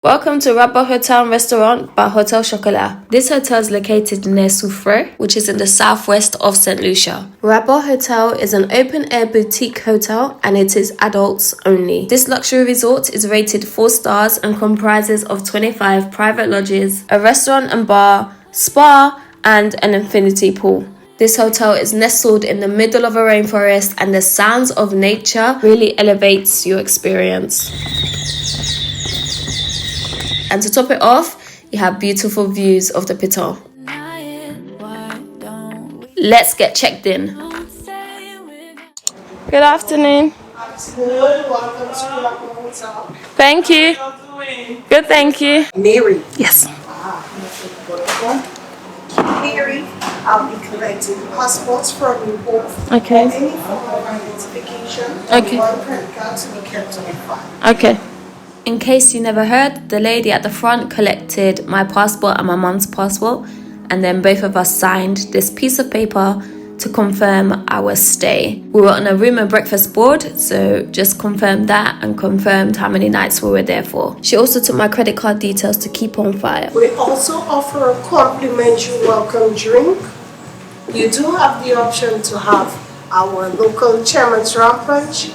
Welcome to Rabot Hotel and Restaurant by Hotel Chocolat. This hotel is located near Soufrière, which is in the southwest of St Lucia. Rabot Hotel is an open-air boutique hotel and it is adults only. This luxury resort is rated 4 stars and comprises of 25 private lodges, a restaurant and bar, spa, and an infinity pool. This hotel is nestled in the middle of a rainforest and the sounds of nature really elevates your experience. And to top it off, you have beautiful views of the Piton. Let's get checked in. Good afternoon. Welcome to Rabot Hotel. Thank you. Good, thank you. Mary. Yes. Mary, I'll be collecting passports from you both. Okay. Any form of identification. Okay. One credit card to be kept on file. Okay. In case you never heard, the lady at the front collected my passport and my mum's passport, and then both of us signed this piece of paper to confirm our stay. We were on a room and breakfast board, so just confirmed that and confirmed how many nights we were there for. She also took my credit card details to keep on file. We also offer a complimentary welcome drink. You do have the option to have our local chairman's rum punch,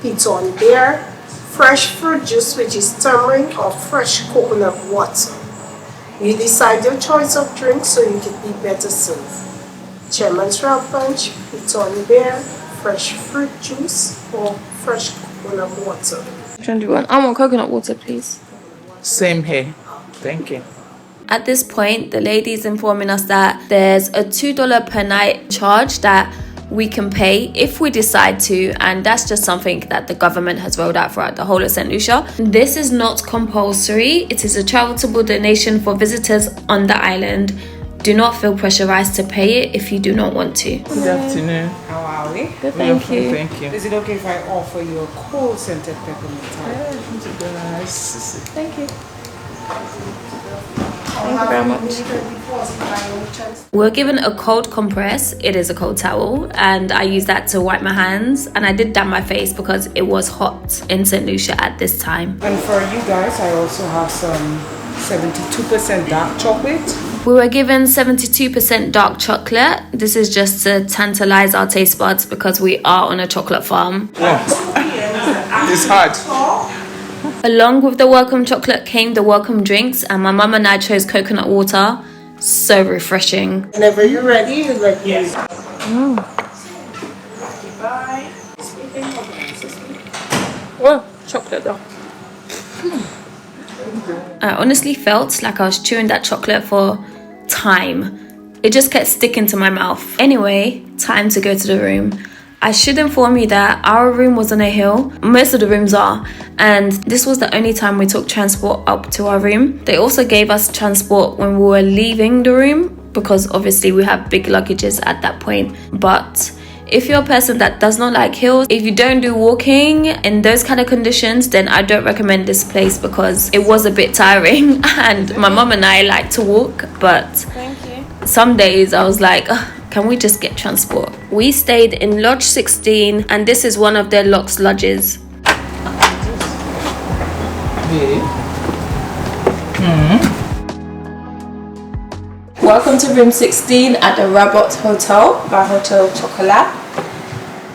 Piton beer, fresh fruit juice, which is tamarind, or fresh coconut water. You decide your choice of drink so you can be better served. Chairman's rum punch, Piton beer, fresh fruit juice, or fresh coconut water. I want coconut water, please. Same here. Thank you. At this point, the lady is informing us that there's a $2 per night charge that we can pay if we decide to, and that's just something that the government has rolled out throughout the whole of St Lucia. This is not compulsory. It is a charitable donation for visitors on the island. Do not feel pressurized to pay it if you do not want to. Good afternoon. How are we? Good, thank you. Thank you. Is it okay if I offer you a cold scented peppermint tart? Nice. Thank you. Thank you very much. We're given a cold compress. It is a cold towel, and I use that to wipe my hands, and I did damp my face because it was hot in St Lucia at this time. And for you guys, I also have some 72% dark chocolate. We were given 72% dark chocolate. This is just to tantalize our taste buds because we are on a chocolate farm. It's hard. Along with the welcome chocolate came the welcome drinks, and my mum and I chose coconut water. So refreshing. Whenever you're ready, you let me know. Oh, chocolate though. I honestly felt like I was chewing that chocolate for time. It just kept sticking to my mouth. Anyway, time to go to the room. I should inform you that our room was on a hill. Most of the rooms are. And this was the only time we took transport up to our room. They also gave us transport when we were leaving the room, because obviously we have big luggages at that point. But if you're a person that does not like hills, if you don't do walking in those kind of conditions, then I don't recommend this place because it was a bit tiring. And my mum and I like to walk, but some days I was like, can we just get transport? We stayed in Lodge 16, and this is one of their Luxe lodges. Welcome to room 16 at the Rabot Hotel by Hotel Chocolat.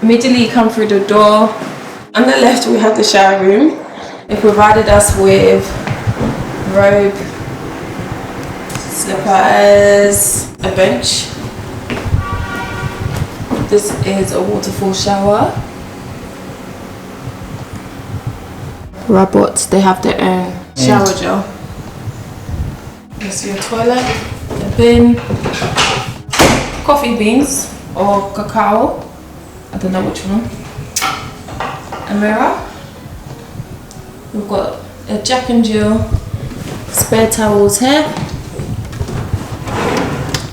Immediately you come through the door. On the left we have the shower room. They provided us with robe, slippers, a bench. This is a waterfall shower. Rabot, they have their own shower gel. This is your toilet, the bin, coffee beans or cacao, I don't know which one, a mirror. We've got a Jack and Jill, spare towels here,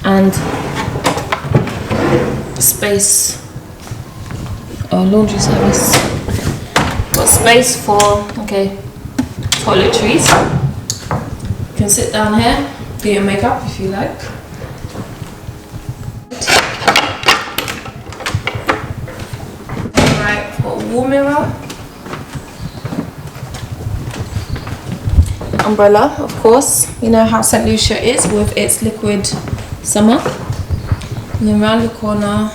and space or laundry service. Got space for toiletries. You can sit down here, do your makeup if you like. Alright, got a wall mirror. umbrella, of course. You know how St Lucia is with its liquid summer. And then around the corner,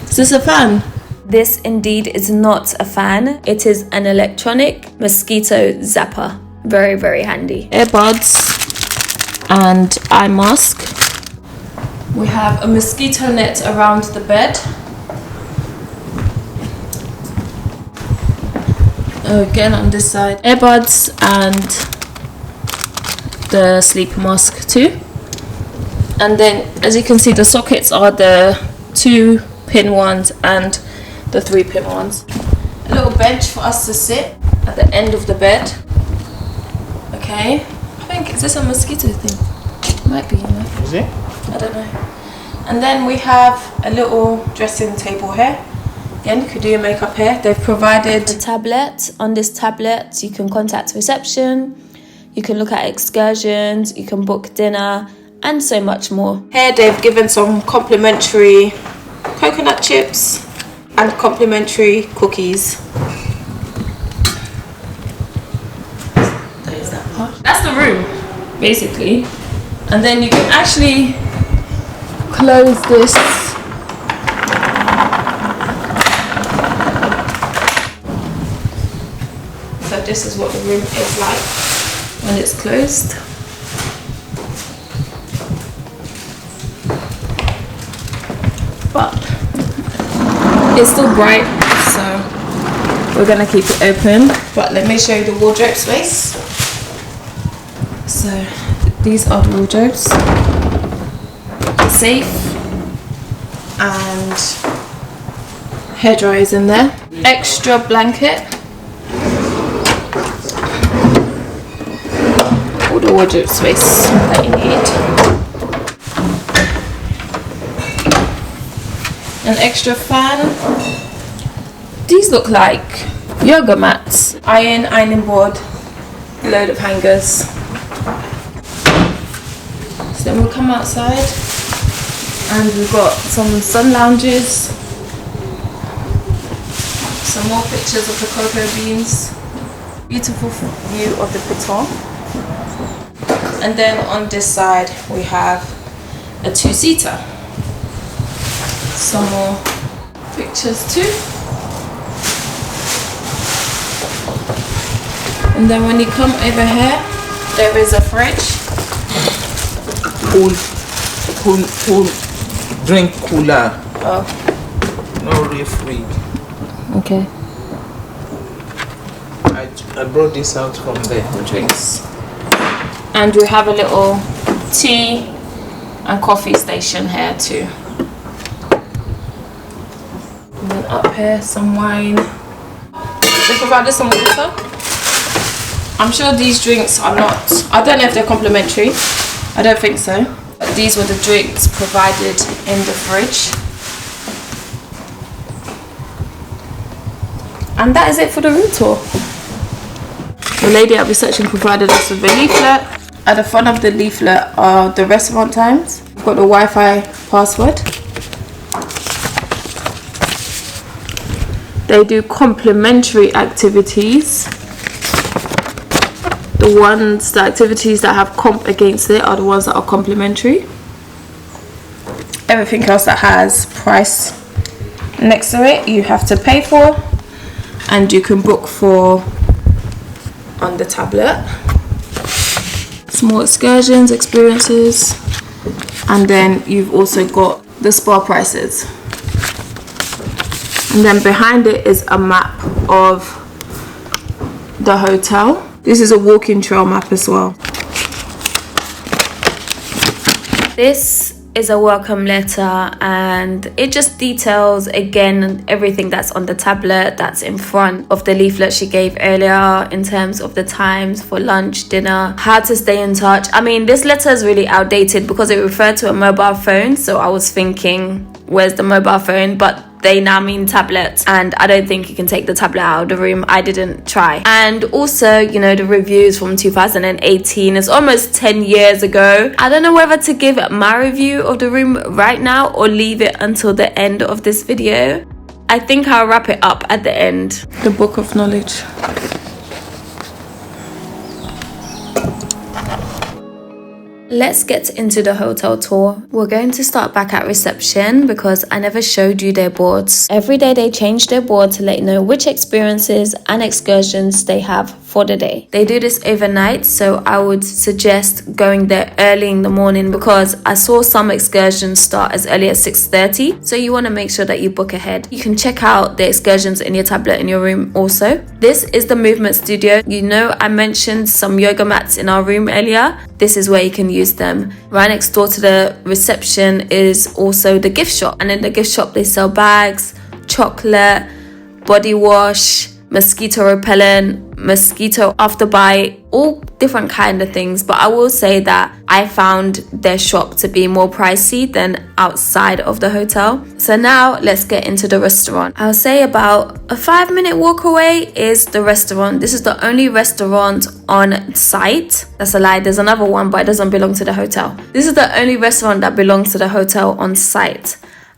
is this a fan? This indeed is not a fan. It is an electronic mosquito zapper. Very, very handy. Earbuds and eye mask. We have a mosquito net around the bed. Again on this side, earbuds and the sleep mask too. And then as you can see, the sockets are the 2-pin ones and the 3-pin ones. A little bench for us to sit at the end of the bed. Okay, I think, is this a mosquito thing? Might be, you know. Is it? I don't know. And then we have a little dressing table here. Again, you could do your makeup here. They've provided a tablet. On this tablet, you can contact reception, you can look at excursions, you can book dinner, and so much more. Here, they've given some complimentary coconut chips and complimentary cookies. There's that part. That's the room, basically. And then you can actually close this. So this is what the room is like when it's closed. But it's still bright, so we're gonna keep it open. But let me show you the wardrobe space. So these are the wardrobes. Safe and hairdryer is in there. Extra blanket. All the wardrobe space that you need. An extra fan. These look like yoga mats. Ironing board, a load of hangers. So then we'll come outside and we've got some sun lounges, some more pictures of the cocoa beans, beautiful view of the piton. And then on this side we have a 2-seater. Some more pictures too. And then when you come over here, there is a fridge. Cool drink cooler. Oh. No refree. Okay. I brought this out from there. Drinks. And we have a little tea and coffee station here too. And then up here, some wine. They provided some water. I'm sure these drinks are not, I don't know if they're complimentary. I don't think so. But these were the drinks provided in the fridge. And that is it for the room tour. The lady at reception provided us with a leaflet. At the front of the leaflet are the restaurant times. We've got the Wi-Fi password. They do complimentary activities. The activities that have comp against it are the ones that are complimentary. Everything else that has price next to it, you have to pay for. And you can book for on the tablet. Small excursions, experiences, and then you've also got the spa prices. And then behind it is a map of the hotel. This is a walking trail map as well. This is a welcome letter and it just details again everything that's on the tablet that's in front of the leaflet she gave earlier in terms of the times for lunch, dinner, how to stay in touch. I mean, this letter is really outdated because it referred to a mobile phone, so I was thinking, where's the mobile phone? But they now mean tablets, and I don't think you can take the tablet out of the room. I didn't try. And also, you know, the reviews from 2018, it's almost 10 years ago. I don't know whether to give my review of the room right now or leave it until the end of this video. I think I'll wrap it up at the end. The book of knowledge. Let's get into the hotel tour. We're going to start back at reception because I never showed you their boards. Every day they change their board to let you know which experiences and excursions they have for the day. They do this overnight, so I would suggest going there early in the morning because I saw some excursions start as early as 6:30, so you want to make sure that you book ahead. You can check out the excursions in your tablet in your room also. This is the movement studio. You know I mentioned some yoga mats in our room earlier. This is where you can use them. Right next door to the reception is also the gift shop, and in the gift shop they sell bags, chocolate, body wash, mosquito repellent, mosquito afterbite, all different kind of things. But I will say that I found their shop to be more pricey than outside of the hotel. So now let's get into the restaurant. I'll say about a 5-minute walk away is the restaurant. This is the only restaurant on site. That's a lie, there's another one, but it doesn't belong to the hotel. This is the only restaurant that belongs to the hotel on site,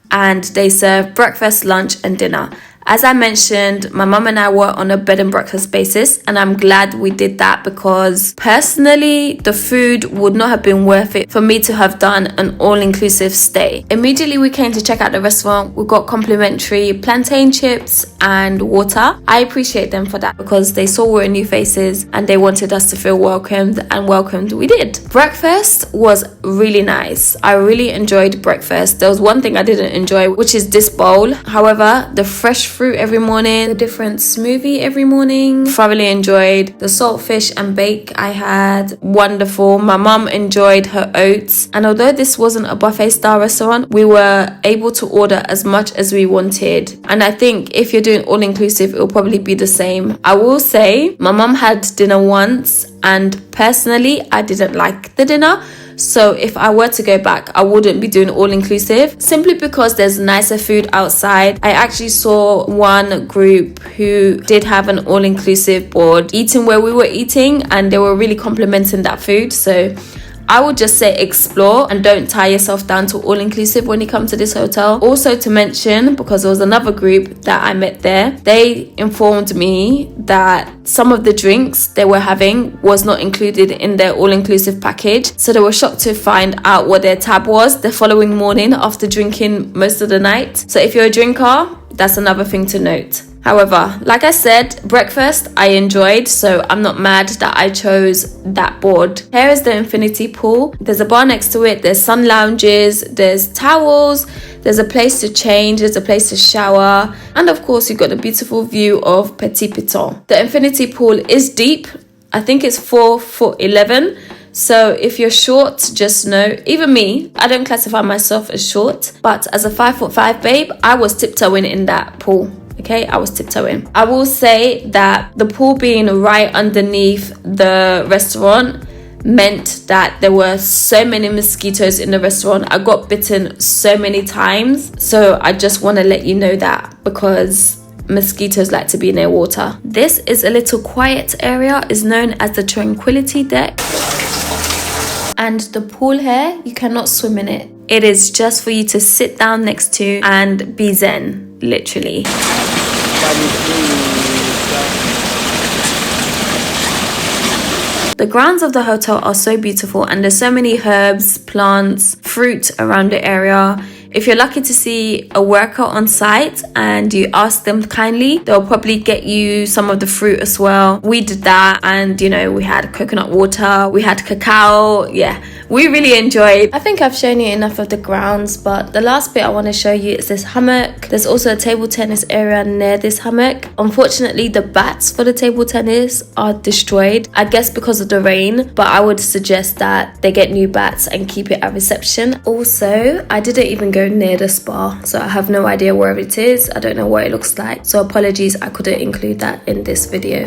and they serve breakfast, lunch and dinner. As I mentioned, my mum and I were on a bed and breakfast basis, and I'm glad we did that because personally, the food would not have been worth it for me to have done an all-inclusive stay. Immediately we came to check out the restaurant. We got complimentary plantain chips and water. I appreciate them for that because they saw we were new faces and they wanted us to feel welcomed, and welcomed we did. Breakfast was really nice. I really enjoyed breakfast. There was one thing I didn't enjoy, which is this bowl. However, the fresh fruit every morning, the different smoothie every morning, thoroughly enjoyed. The saltfish and bake I had, wonderful. My mum enjoyed her oats, and although this wasn't a buffet style restaurant, we were able to order as much as we wanted, and I think if you're doing all inclusive, it will probably be the same. I will say my mum had dinner once, and personally I didn't like the dinner. So if I were to go back, I wouldn't be doing all inclusive simply because there's nicer food outside. I actually saw one group who did have an all inclusive board eating where we were eating, and they were really complimenting that food. So I would just say explore and don't tie yourself down to all inclusive when you come to this hotel. Also to mention, because there was another group that I met there, they informed me that some of the drinks they were having was not included in their all-inclusive package. So they were shocked to find out what their tab was the following morning after drinking most of the night. So if you're a drinker, that's another thing to note. However, like I said, breakfast I enjoyed, so I'm not mad that I chose that board. Here is the infinity pool. There's a bar next to it, there's sun lounges, there's towels, there's a place to change, there's a place to shower, and of course you've got a beautiful view of Petit Piton. The infinity pool is deep. I think it's 4'11". So if you're short, just know, even me, I don't classify myself as short, but as a 5'5" babe, I was tiptoeing in that pool. Okay, I was tiptoeing. I will say that the pool being right underneath the restaurant meant that there were so many mosquitoes in the restaurant. I got bitten so many times. So I just want to let you know that because mosquitoes like to be near water. This is a little quiet area, is known as the Tranquility Deck. And the pool here, you cannot swim in it. It is just for you to sit down next to and be zen, literally. The grounds of the hotel are so beautiful, and there's so many herbs, plants, fruit around the area. If you're lucky to see a worker on site and you ask them kindly, they'll probably get you some of the fruit as well. We did that, and you know, we had coconut water, we had cacao. Yeah, we really enjoyed. I think I've shown you enough of the grounds, but the last bit I want to show you is this hammock. There's also a table tennis area near this hammock. Unfortunately, the bats for the table tennis are destroyed, I guess because of the rain, but I would suggest that they get new bats and keep it at reception. Also, I didn't even go near the spa, so I have no idea where it is. I don't know what it looks like, so apologies I couldn't include that in this video.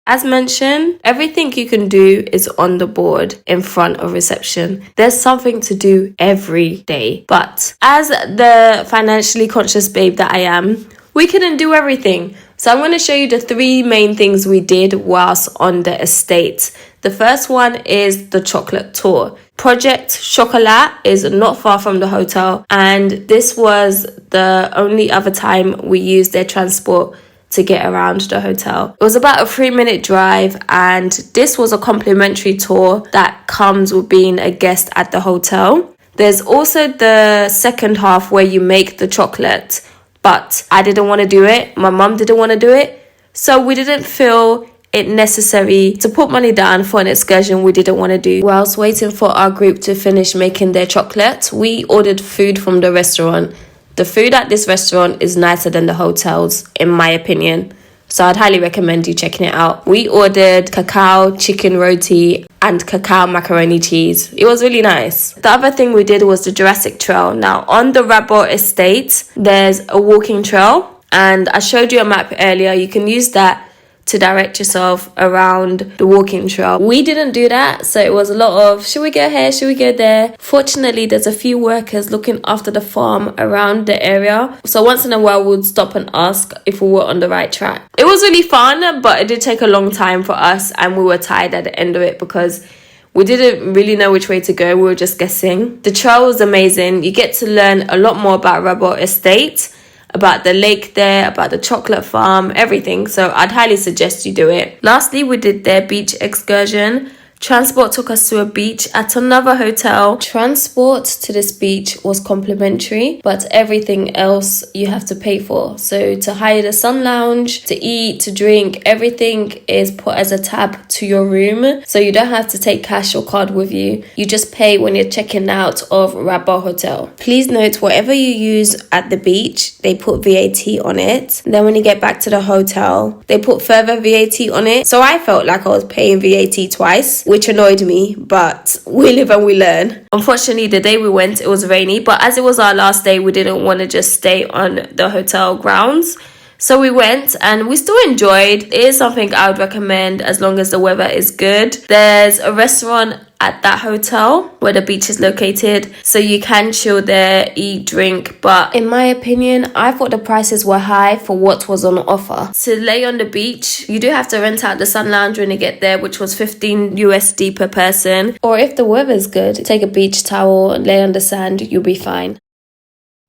As mentioned, everything you can do is on the board in front of reception. There's something to do every day, but as the financially conscious babe that I am, we couldn't do everything. So I'm going to show you the 3 main things we did whilst on the estate. The first one is the chocolate tour. Project Chocolat is not far from the hotel, and this was the only other time we used their transport to get around the hotel. It was about a 3-minute drive, and this was a complimentary tour that comes with being a guest at the hotel. There's also the second half where you make the chocolate, but I didn't want to do it. My mum didn't want to do it. So we didn't feel it necessary to put money down for an excursion we didn't want to do. Whilst waiting for our group to finish making their chocolate, we ordered food from the restaurant. The food at this restaurant is nicer than the hotels, in my opinion. So I'd highly recommend you checking it out. We ordered cacao chicken roti and cacao macaroni cheese. It was really nice. The other thing we did was the Jurassic Trail. Now, on the Rabot estate, there's a walking trail. And I showed you a map earlier. You can use that to direct yourself around the walking trail. We didn't do that, so it was a lot of, should we go here, should we go there? Fortunately, there's a few workers looking after the farm around the area, so once in a while we would stop and ask if we were on the right track. It was really fun, but it did take a long time for us, and we were tired at the end of it because we didn't really know which way to go. We were just guessing. The trail was amazing. You get to learn a lot more about Rabot Estate, about the lake there, about the chocolate farm, everything. So I'd highly suggest you do it. Lastly, we did their beach excursion. Transport took us to a beach at another hotel. Transport to this beach was complimentary, but everything else you have to pay for. So to hire the sun lounge, to eat, to drink, everything is put as a tab to your room. So you don't have to take cash or card with you. You just pay when you're checking out of Rabot Hotel. Please note, whatever you use at the beach, they put VAT on it. Then when you get back to the hotel, they put further VAT on it. So I felt like I was paying VAT twice, which annoyed me, but we live and we learn. Unfortunately, the day we went, it was rainy, but as it was our last day, we didn't want to just stay on the hotel grounds. So we went and we still enjoyed. It is something I would recommend as long as the weather is good. There's a restaurant at that hotel where the beach is located, so you can chill there, eat, drink, but in my opinion, I thought the prices were high for what was on offer. To lay on the beach, you do have to rent out the sun lounge when you get there, which was $15 per person, or if the weather's good, take a beach towel and lay on the sand, you'll be fine.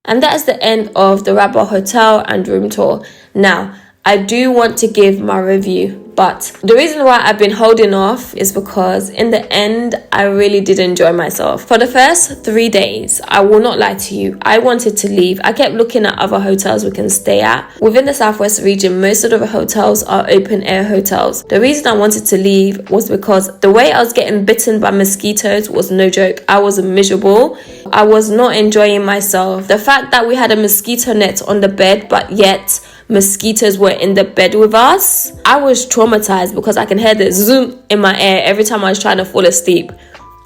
And that is the end of the Rabot Hotel and room tour. Now, I do want to give my review, but the reason why I've been holding off is because in the end, I really did enjoy myself. For the first 3 days, I will not lie to you, I wanted to leave. I kept looking at other hotels we can stay at. Within the Southwest region, most of the hotels are open air hotels. The reason I wanted to leave was because the way I was getting bitten by mosquitoes was no joke. I was miserable. I was not enjoying myself. The fact that we had a mosquito net on the bed, but yet mosquitoes were in the bed with us, I was traumatized because I can hear the zoom in my ear every time I was trying to fall asleep.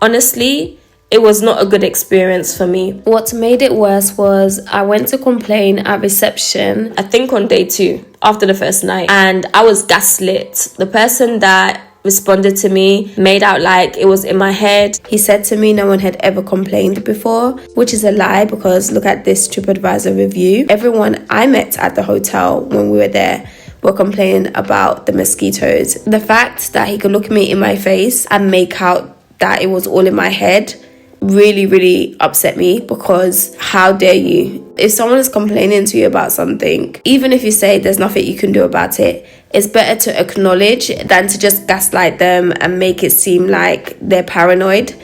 Honestly, it was not a good experience for me. What made it worse was I went to complain at reception, I think on day 2 after the first night, and I was gaslit. The person that responded to me made out like it was in my head. He said to me no one had ever complained before, which is a lie because look at this TripAdvisor review. Everyone I met at the hotel when we were there were complaining about the mosquitoes. The fact that he could look me in my face and make out that it was all in my head really upset me, because how dare you? If someone is complaining to you about something, even if you say there's nothing you can do about it, it's better to acknowledge than to just gaslight them and make it seem like they're paranoid.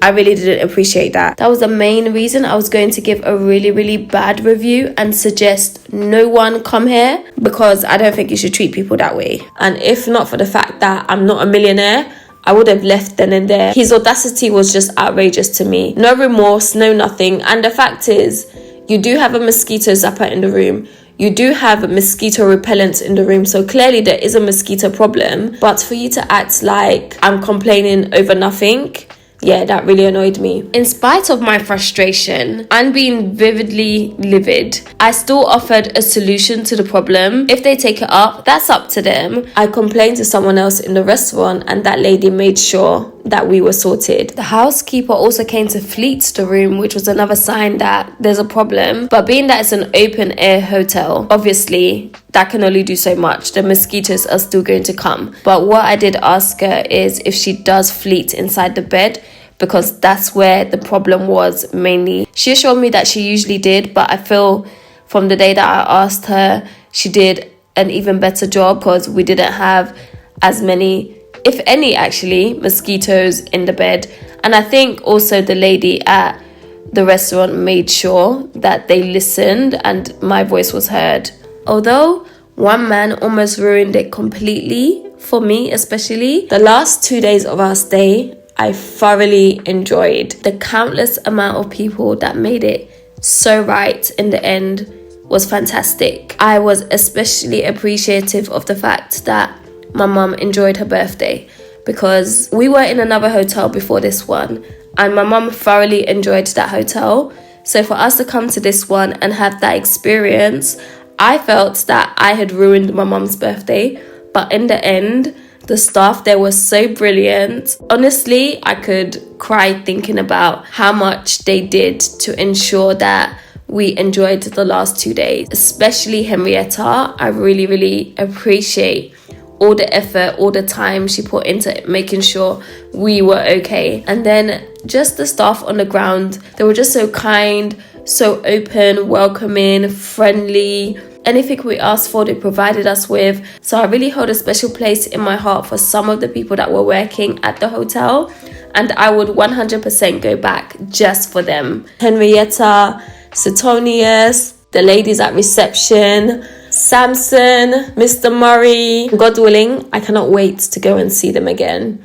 I really didn't appreciate that. That was the main reason I was going to give a really bad review and suggest no one come here, because I don't think you should treat people that way. And if not for the fact that I'm not a millionaire, I would have left then and there. His audacity was just outrageous to me. No remorse, no nothing. And the fact is, you do have a mosquito zapper in the room. You do have mosquito repellent in the room. So clearly there is a mosquito problem. But for you to act like I'm complaining over nothing, yeah, that really annoyed me. In spite of my frustration and being vividly livid, I still offered a solution to the problem. If they take it up, that's up to them. I complained to someone else in the restaurant and that lady made sure that we were sorted. The housekeeper also came to fleet the room, which was another sign that there's a problem. But being that it's an open air hotel, obviously that can only do so much. The mosquitoes are still going to come. But what I did ask her is if she does fleet inside the bed, because that's where the problem was mainly. She assured me that she usually did, but I feel from the day that I asked her, she did an even better job because we didn't have as many, if any actually, mosquitoes in the bed. And I think also the lady at the restaurant made sure that they listened and my voice was heard. Although one man almost ruined it completely for me, especially the last 2 days of our stay, I thoroughly enjoyed. The countless amount of people that made it so right in the end was fantastic. I was especially appreciative of the fact that my mum enjoyed her birthday, because we were in another hotel before this one and my mum thoroughly enjoyed that hotel. So for us to come to this one and have that experience, I felt that I had ruined my mum's birthday. But in the end, the staff there was so brilliant. Honestly, I could cry thinking about how much they did to ensure that we enjoyed the last 2 days. Especially Henrietta, I really, really appreciate all the effort, all the time she put into making sure we were okay. And then just the staff on the ground, they were just so kind, so open, welcoming, friendly. Anything we asked for, they provided us with. So I really hold a special place in my heart for some of the people that were working at the hotel, and I would 100% go back just for them. Henrietta, Suetonius, the ladies at reception, Samson, Mr. Murray. God willing, I cannot wait to go and see them again.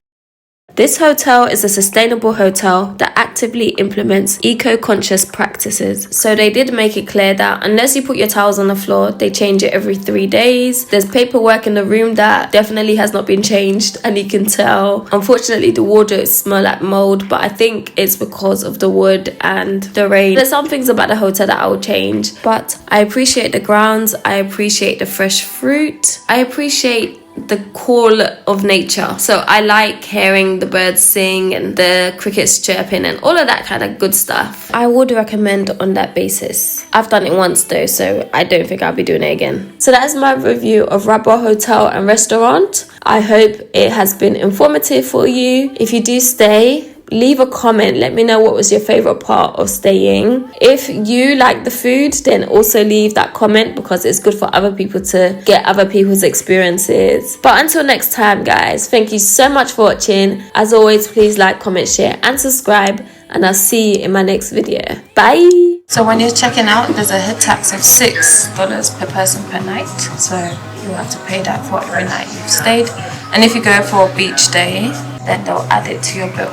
This hotel is a sustainable hotel that actively implements eco-conscious practices. So they did make it clear that unless you put your towels on the floor, they change it every 3 days. There's paperwork in the room that definitely has not been changed, and you can tell. Unfortunately, the wardrobes smell like mold, but I think it's because of the wood and the rain. There's some things about the hotel that I will change, but I appreciate the grounds, I appreciate the fresh fruit, I appreciate the call of nature. So I like hearing the birds sing and the crickets chirping and all of that kind of good stuff. I would recommend on that basis. I've done it once though, so I don't think I'll be doing it again. So that is my review of Rabot Hotel and Restaurant. I hope it has been informative for you. If you do stay, leave a comment. Let me know what was your favorite part of staying. If you like the food, then also leave that comment, because it's good for other people to get other people's experiences. But until next time, guys, thank you so much for watching. As always, please like, comment, share and subscribe, and I'll see you in my next video. Bye. So when you're checking out, there's a head tax of $6 per person per night, so you have to pay that for every night you've stayed. And if you go for a beach day, then they'll add it to your bill.